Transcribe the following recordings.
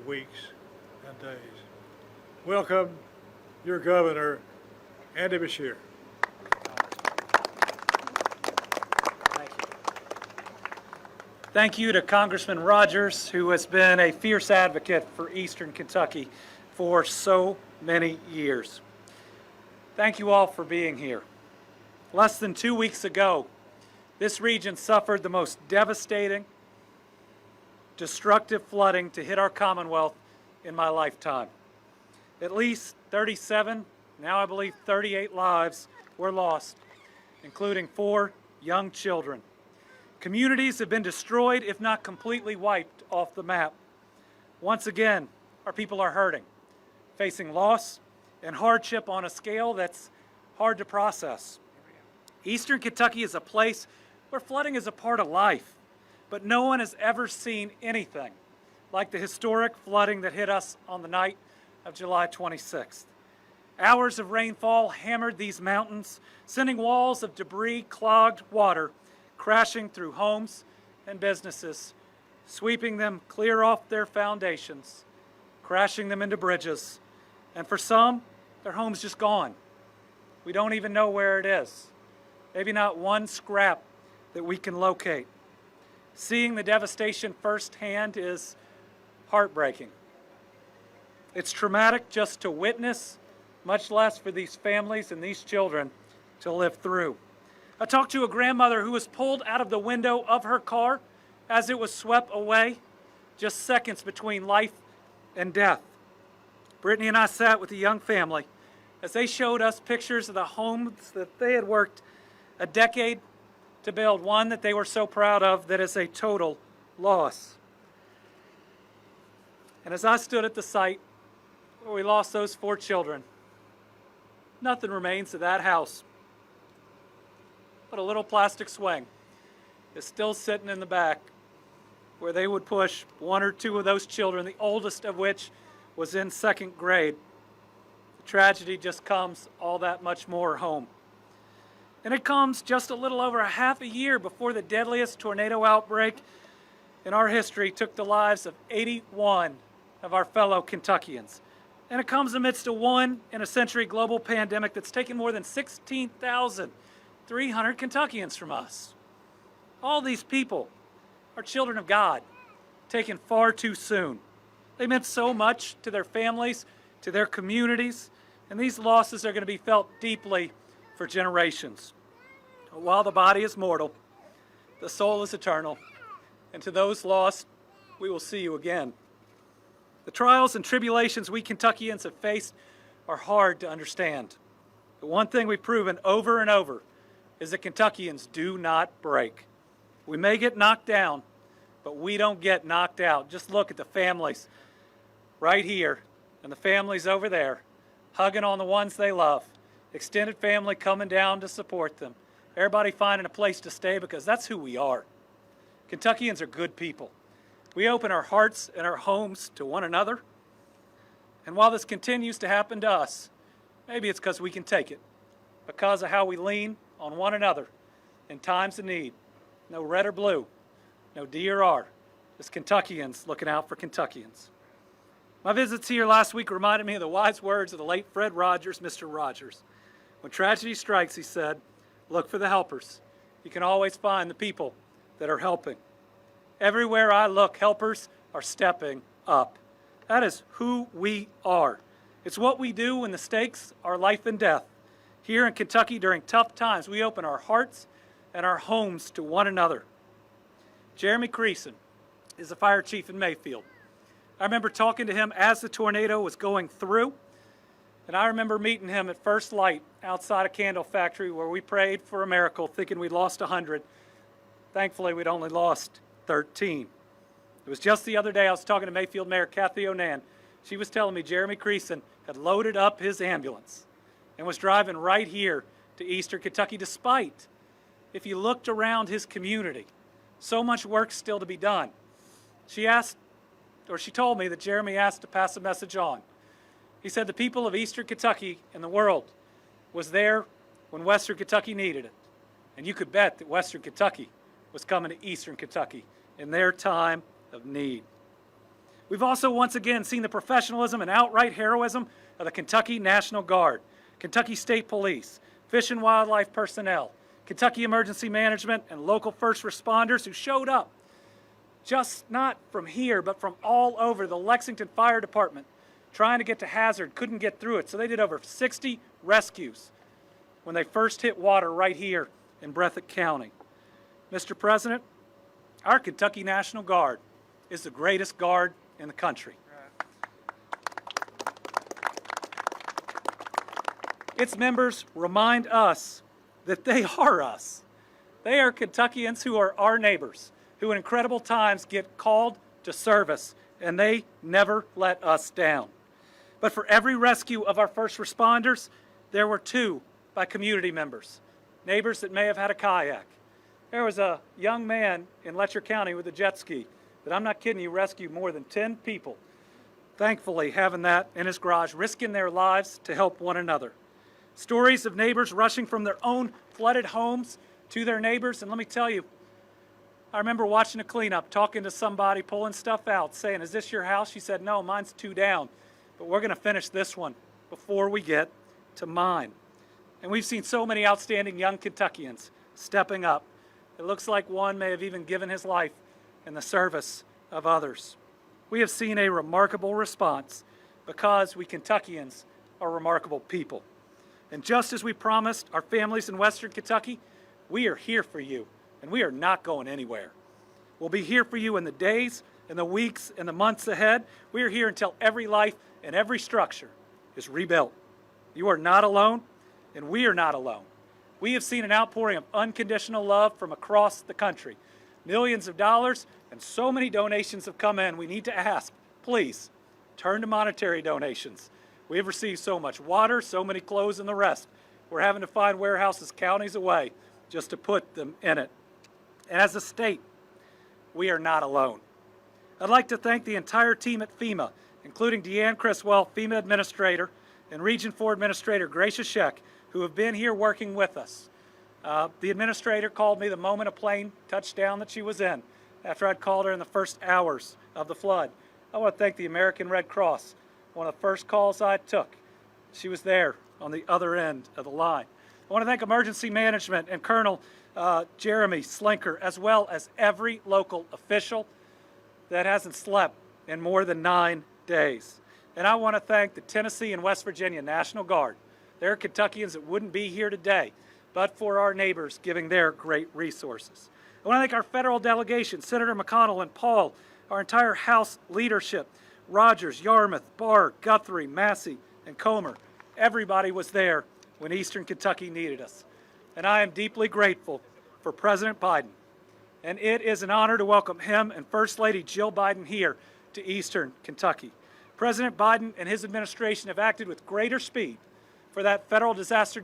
weeks and days. Welcome, your governor, Andy Beshear. Thank you to Congressman Rogers, who has been a fierce advocate for Eastern Kentucky for so many years. Thank you all for being here. Less than 2 weeks ago, this region suffered the most devastating, destructive flooding to hit our Commonwealth in my lifetime. At least 37, now I believe 38 lives were lost, including 4 young children. Communities have been destroyed, if not completely wiped off the map. Once again, our people are hurting, facing loss and hardship on a scale that's hard to process. Eastern Kentucky is a place where flooding is a part of life, but no one has ever seen anything like the historic flooding that hit us on the night of July 26th. Hours of rainfall hammered these mountains, sending walls of debris, clogged water crashing through homes and businesses, sweeping them clear off their foundations, crashing them into bridges, and for some, their home's just gone. We don't even know where it is. Maybe not one scrap that we can locate. Seeing the devastation firsthand is heartbreaking. It's traumatic just to witness, much less for these families and these children to live through. I talked to a grandmother who was pulled out of the window of her car as it was swept away, just seconds between life and death. Brittany and I sat with a young family as they showed us pictures of the homes that they had worked a decade to build, one that they were so proud of that is a total loss. And as I stood at the site where we lost those 4 children, nothing remains of that house but a little plastic swing is still sitting in the back where they would push 1 or 2 of those children, the oldest of which was in 2nd grade. The tragedy just comes all that much more home. And it comes just a little over a half a year before the deadliest tornado outbreak in our history took the lives of 81 of our fellow Kentuckians. And it comes amidst a one-in-a-century global pandemic that's taken more than 16,300 Kentuckians from us. All these people are children of God, taken far too soon. They meant so much to their families, to their communities, and these losses are going to be felt deeply for generations. While the body is mortal, the soul is eternal, and to those lost, we will see you again. The trials and tribulations we Kentuckians have faced are hard to understand. But one thing we've proven over and over is that Kentuckians do not break. We may get knocked down, but we don't get knocked out. Just look at the families right here and the families over there, hugging on the ones they love. Extended family coming down to support them. Everybody finding a place to stay because that's who we are. Kentuckians are good people. We open our hearts and our homes to one another. And while this continues to happen to us, maybe it's because we can take it, because of how we lean on one another in times of need. No red or blue, no D or R. It's Kentuckians looking out for Kentuckians. My visits here last week reminded me of the wise words of the late Fred Rogers, Mr. Rogers. When tragedy strikes, he said, look for the helpers. You can always find the people that are helping. Everywhere I look, helpers are stepping up. That is who we are. It's what we do when the stakes are life and death. Here in Kentucky, during tough times, we open our hearts and our homes to one another. Jeremy Creason is a fire chief in Mayfield. I remember talking to him as the tornado was going through, and I remember meeting him at first light outside a candle factory where we prayed for a miracle, thinking we'd lost 100. Thankfully, we'd only lost 13. It was just the other day I was talking to Mayfield Mayor Kathy Onan. She was telling me Jeremy Creason had loaded up his ambulance and was driving right here to Eastern Kentucky, despite, if you looked around his community, so much work still to be done. She told me that Jeremy asked to pass a message on. He said the people of Eastern Kentucky and the world was there when Western Kentucky needed it. And you could bet that Western Kentucky was coming to Eastern Kentucky in their time of need. We've also once again seen the professionalism and outright heroism of the Kentucky National Guard, Kentucky State Police, Fish and Wildlife personnel, Kentucky Emergency Management, and local first responders who showed up, just not from here, but from all over. The Lexington Fire Department, trying to get to Hazard, couldn't get through it, so they did over 60 rescues when they first hit water right here in Breathitt County. Mr. President, our Kentucky National Guard is the greatest guard in the country. Its members remind us that they are us. They are Kentuckians who are our neighbors, who in incredible times get called to service, and they never let us down. But for every rescue of our first responders, there were 2 by community members, neighbors that may have had a kayak. There was a young man in Letcher County with a jet ski that, I'm not kidding you, rescued more than 10 people. Thankfully, having that in his garage, risking their lives to help one another. Stories of neighbors rushing from their own flooded homes to their neighbors. And let me tell you, I remember watching a cleanup, talking to somebody, pulling stuff out, saying, "Is this your house?" She said, "No, mine's 2 down, but we're going to finish this one before we get to mine." And we've seen so many outstanding young Kentuckians stepping up. It looks like one may have even given his life in the service of others. We have seen a remarkable response because we Kentuckians are remarkable people. And just as we promised our families in Western Kentucky, we are here for you, and we are not going anywhere. We'll be here for you in the days, in the weeks, and the months ahead. We are here until every life and every structure is rebuilt. You are not alone, and we are not alone. We have seen an outpouring of unconditional love from across the country. Millions of dollars and so many donations have come in. We need to ask, please, turn to monetary donations. We have received so much water, so many clothes, and the rest. We're having to find warehouses counties away just to put them in it. And as a state, we are not alone. I'd like to thank the entire team at FEMA, including Deanne Criswell, FEMA Administrator, and Region 4 Administrator Gracia Sheck, who have been here working with us. The administrator called me the moment a plane touched down that she was in, after I'd called her in the first hours of the flood. I want to thank the American Red Cross. One of the first calls I took, she was there on the other end of the line. I want to thank Emergency Management and Colonel Jeremy Slinker, as well as every local official that hasn't slept in more than 9 days. And I want to thank the Tennessee and West Virginia National Guard. There are Kentuckians that wouldn't be here today but for our neighbors giving their great resources. I want to thank our federal delegation, Senator McConnell and Paul, our entire House leadership, Rogers, Yarmouth, Barr, Guthrie, Massey, and Comer. Everybody was there when Eastern Kentucky needed us. And I am deeply grateful for President Biden. And it is an honor to welcome him and First Lady Jill Biden here to Eastern Kentucky. President Biden and his administration have acted with greater speed for that federal disaster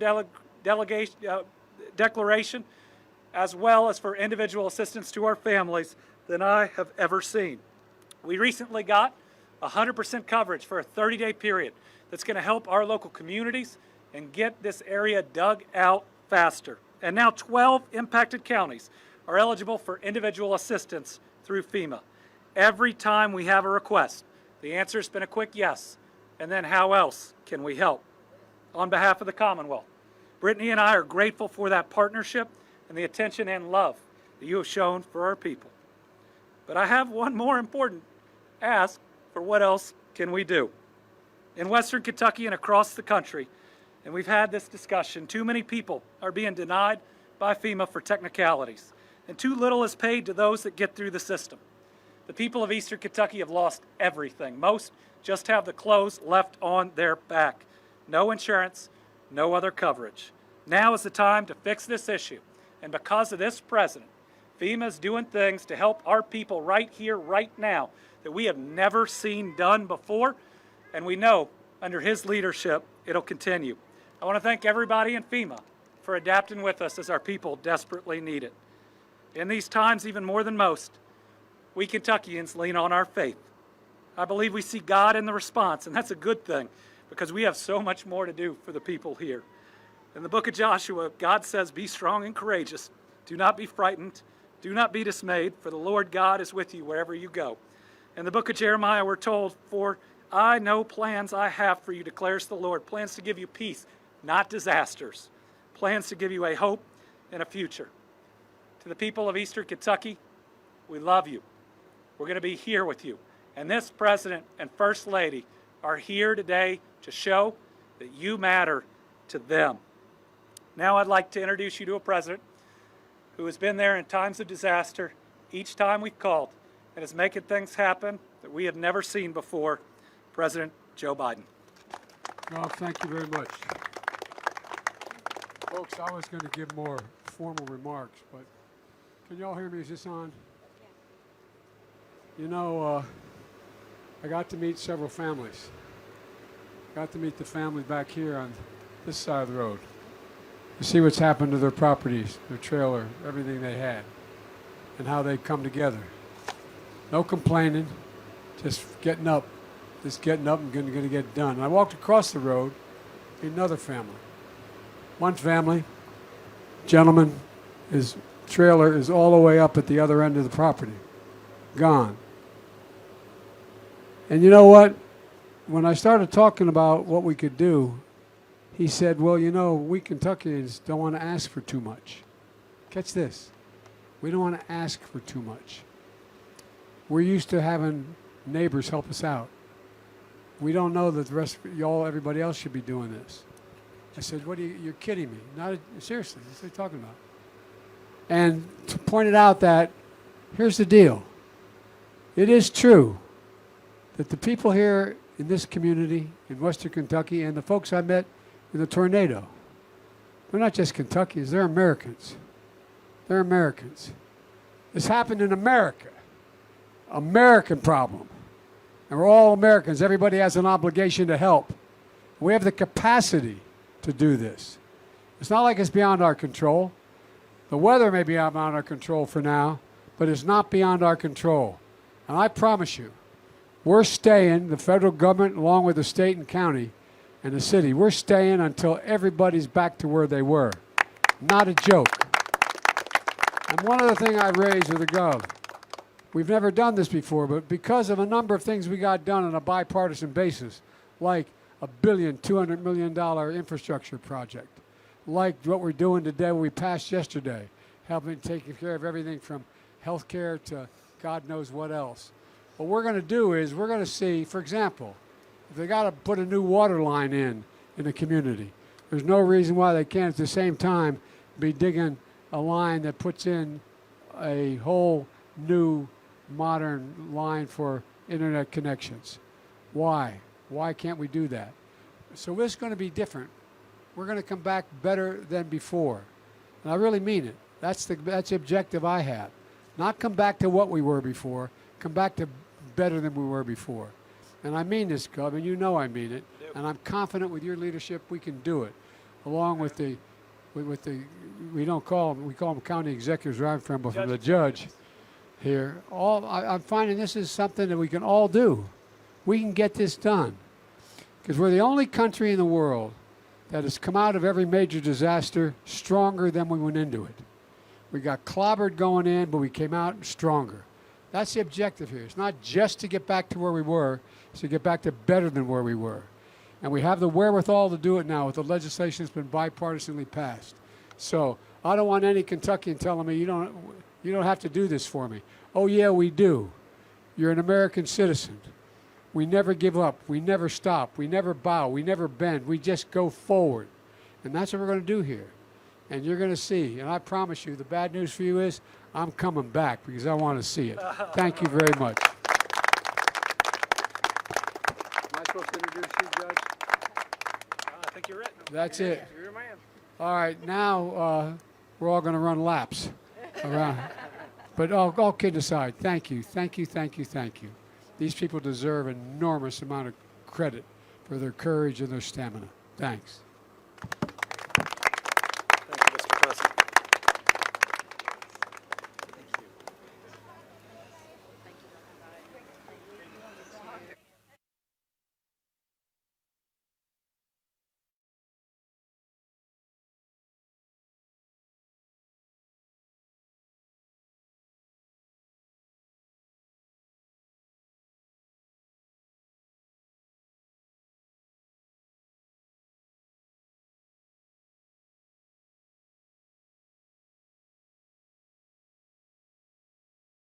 declaration, as well as for individual assistance to our families, than I have ever seen. We recently got 100% coverage for a 30-day period that's going to help our local communities and get this area dug out faster. And now 12 impacted counties are eligible for individual assistance through FEMA. Every time we have a request, the answer has been a quick yes. And then how else can we help? On behalf of the Commonwealth, Brittany and I are grateful for that partnership and the attention and love that you have shown for our people. But I have one more important ask for what else can we do? In Western Kentucky and across the country, and we've had this discussion, too many people are being denied by FEMA for technicalities, and too little is paid to those that get through the system. The people of Eastern Kentucky have lost everything. Most just have the clothes left on their back. No insurance, no other coverage. Now is the time to fix this issue, and because of this president, FEMA is doing things to help our people right here, right now, that we have never seen done before, and we know under his leadership it'll continue. I want to thank everybody in FEMA for adapting with us as our people desperately need it. In these times, even more than most, we Kentuckians lean on our faith. I believe we see God in the response, and that's a good thing because we have so much more to do for the people here. In the book of Joshua, God says, "Be strong and courageous. Do not be frightened. Do not be dismayed, for the Lord God is with you wherever you go." In the book of Jeremiah, we're told, "For I know plans I have for you, declares the Lord, plans to give you peace, not disasters, plans to give you a hope and a future." To the people of Eastern Kentucky, we love you. We're going to be here with you. And this President and First Lady are here today to show that you matter to them. Now I'd like to introduce you to a president who has been there in times of disaster each time we've called and is making things happen that we have never seen before, President Joe Biden. Well, thank you very much. Folks, I was going to give more formal remarks, but can y'all hear me? Is this on? You know, I got to meet several families. Got to meet the family back here on this side of the road. To see what's happened to their properties, their trailer, everything they had, and how they come together. No complaining, just getting up and going to get it done. And I walked across the road, another family. One family, gentleman, his trailer is all the way up at the other end of the property, gone. And you know what? When I started talking about what we could do, he said, well, you know, we Kentuckians don't want to ask for too much. Catch this. We don't want to ask for too much. We're used to having neighbors help us out. We don't know that the rest of y'all, everybody else should be doing this. I said, you're kidding me. Seriously, what are you talking about? And to point it out that, here's the deal. It is true that the people here in this community in Western Kentucky and the folks I met in the tornado, they're not just Kentuckians, they're Americans. They're Americans. This happened in America. American problem. And we're all Americans. Everybody has an obligation to help. We have the capacity to do this. It's not like it's beyond our control. The weather may be beyond our control for now, but it's not beyond our control. And I promise you, we're staying, the federal government along with the state and county and the city, we're staying until everybody's back to where they were. Not a joke. And one other thing I raised with the gov, we've never done this before, but because of a number of things we got done on a bipartisan basis, like a $200 million infrastructure project, like what we're doing today, what we passed yesterday, helping taking care of everything from health care to God knows what else. What we're going to do is we're going to see, for example, if they got to put a new water line in the community, there's no reason why they can't at the same time be digging a line that puts in a whole new modern line for internet connections. Why? Why can't we do that? So this is going to be different. We're going to come back better than before. And I really mean it. That's the objective I have. Not come back to what we were before, come back to better than we were before. And I mean this, Gov, and you know I mean it. And I'm confident with your leadership we can do it. Along with we call them county executives where I'm from, but from the judge here. I'm finding this is something that we can all do. We can get this done. Because we're the only country in the world that has come out of every major disaster stronger than we went into it. We got clobbered going in, but we came out stronger. That's the objective here. It's not just to get back to where we were, it's to get back to better than where we were. And we have the wherewithal to do it now with the legislation that's been bipartisanly passed. So I don't want any Kentuckian telling me you don't have to do this for me. Oh yeah, we do. You're an American citizen. We never give up. We never stop. We never bow. We never bend. We just go forward. And that's what we're going to do here. And you're going to see. And I promise you, the bad news for you is I'm coming back because I want to see it. Thank you very much. Am I supposed to introduce you, Judge? I think you're it. That's it. You're a man. All right, now we're all going to run laps around. But all kidding aside, thank you, thank you, thank you, thank you. These people deserve an enormous amount of credit for their courage and their stamina. Thanks.